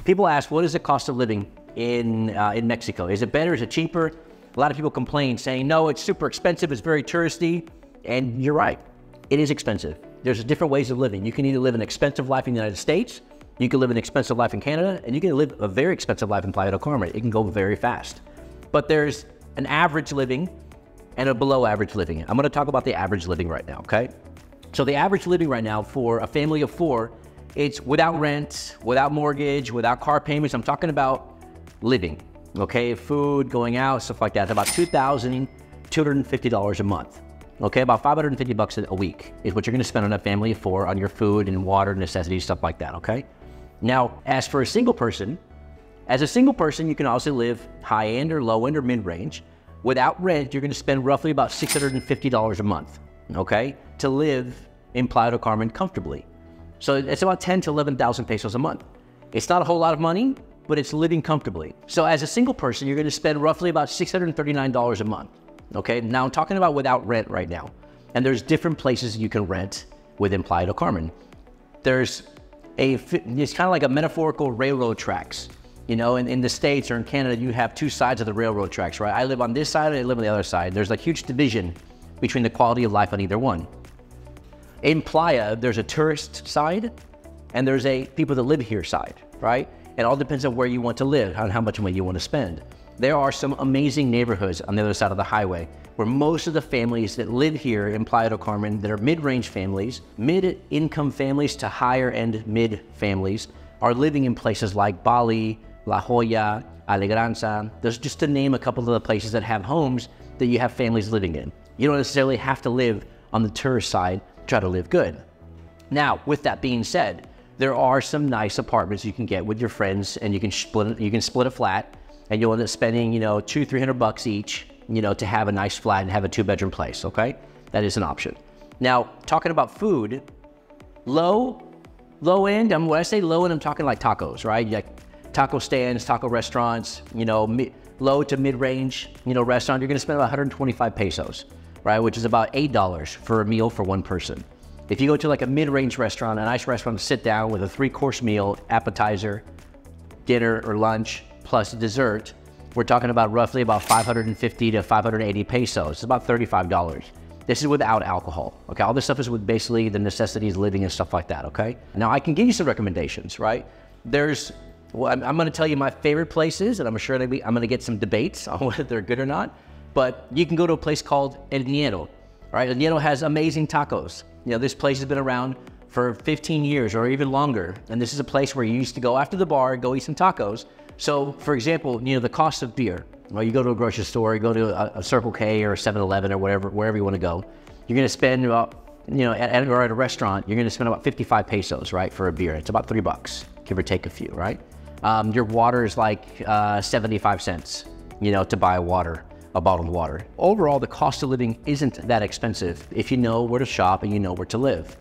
People ask, what is the cost of living in Mexico? Is it better? Is it cheaper? A lot of people complain saying, no, it's super expensive. It's very touristy. And you're right. It is expensive. There's different ways of living. You can either live an expensive life in the United States, you can live an expensive life in Canada, and you can live a very expensive life in Playa del Carmen. It can go very fast. But there's an average living and a below average living. I'm going to talk about the average living right now, okay? So the average living right now for a family of 4, it's without rent, without mortgage, without car payments. I'm talking about living, okay? Food, going out, stuff like that. It's about $2,250 a month, okay? About 550 bucks a week is what you're gonna spend on a family of 4 on your food and water, necessities, stuff like that, okay? Now, as for a single person, you can also live high end or low end or mid range. Without rent, you're gonna spend roughly about $650 a month, okay? To live in Playa del Carmen comfortably. So it's about 10 to 11,000 pesos a month. It's not a whole lot of money, but it's living comfortably. So as a single person, you're gonna spend roughly about $639 a month, okay? Now I'm talking about without rent right now. And there's different places you can rent within Playa del Carmen. It's kind of like a metaphorical railroad tracks. You know, in the States or in Canada, you have 2 sides of the railroad tracks, right? I live on this side and I live on the other side. There's a huge division between the quality of life on either one. In Playa, there's a tourist side and there's a people that live here side, right? It all depends on where you want to live, on how much money you want to spend. There are some amazing neighborhoods on the other side of the highway where most of the families that live here in Playa del Carmen that are mid-range families, mid-income families to higher-end mid families are living in places like Bali, La Jolla, Alegranza. There's just to name a couple of the places that have homes that you have families living in. You don't necessarily have to live on the tourist side to try to live good. Now, with that being said, there are some nice apartments you can get with your friends and you can split a flat and you'll end up spending, you know, $200-300 bucks each, you know, to have a nice flat and have a 2-bedroom place, okay? That is an option. Now, talking about food, low end, when I say low end, I'm talking like tacos, right? Like taco stands, taco restaurants, you know, low to mid-range, you know, restaurant, you're gonna spend about 125 pesos, right? Which is about $8 for a meal for one person. If you go to like a mid-range restaurant, a nice restaurant to sit down with a 3-course meal, appetizer, dinner or lunch, plus dessert, we're talking about roughly about 550 to 580 pesos. It's about $35. This is without alcohol, okay? All this stuff is with basically the necessities, living and stuff like that, okay? Now I can give you some recommendations, right? Well, I'm gonna tell you my favorite places, and I'm sure I'm gonna get some debates on whether they're good or not, but you can go to a place called El Nido, right? El Nido has amazing tacos. You know, this place has been around for 15 years or even longer, and this is a place where you used to go after the bar, go eat some tacos. So, for example, you know, the cost of beer, well, you go to a grocery store, you go to a Circle K or a 7-Eleven or wherever you wanna go, you're gonna spend about, you know, at a restaurant, you're gonna spend about 55 pesos, right, for a beer. It's about $3, give or take a few, right? Your water is like 75 cents, you know, to buy a bottled water. Overall, the cost of living isn't that expensive if you know where to shop and you know where to live.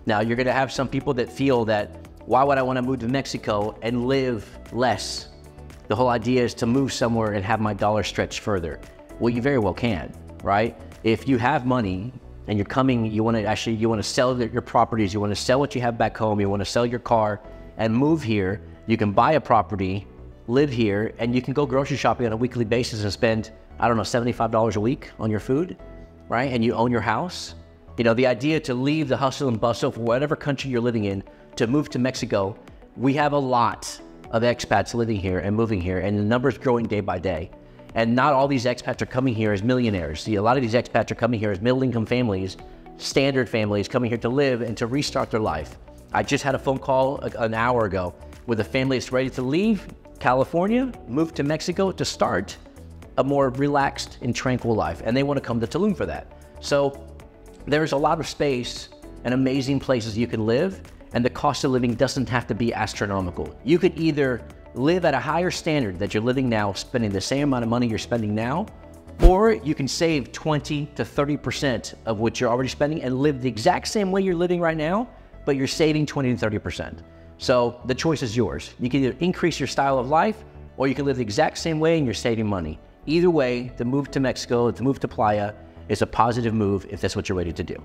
Now, you're gonna have some people that feel that, why would I wanna move to Mexico and live less? The whole idea is to move somewhere and have my dollar stretch further. Well, you very well can, right? If you have money and you're coming, you wanna sell your properties, you wanna sell what you have back home, you wanna sell your car and move here, you can buy a property, live here, and you can go grocery shopping on a weekly basis and spend, I don't know, $75 a week on your food, right? And you own your house. You know, the idea to leave the hustle and bustle for whatever country you're living in to move to Mexico, we have a lot of expats living here and moving here, and the number's growing day by day. And not all these expats are coming here as millionaires. See, a lot of these expats are coming here as middle-income families, standard families coming here to live and to restart their life. I just had a phone call an hour ago with a family that's ready to leave California, move to Mexico to start a more relaxed and tranquil life. And they want to come to Tulum for that. So there's a lot of space and amazing places you can live, and the cost of living doesn't have to be astronomical. You could either live at a higher standard that you're living now, spending the same amount of money you're spending now, or you can save 20 to 30% of what you're already spending and live the exact same way you're living right now, but you're saving 20 to 30%. So the choice is yours. You can either increase your style of life, or you can live the exact same way and you're saving money. Either way, the move to Mexico, the move to Playa is a positive move if that's what you're ready to do.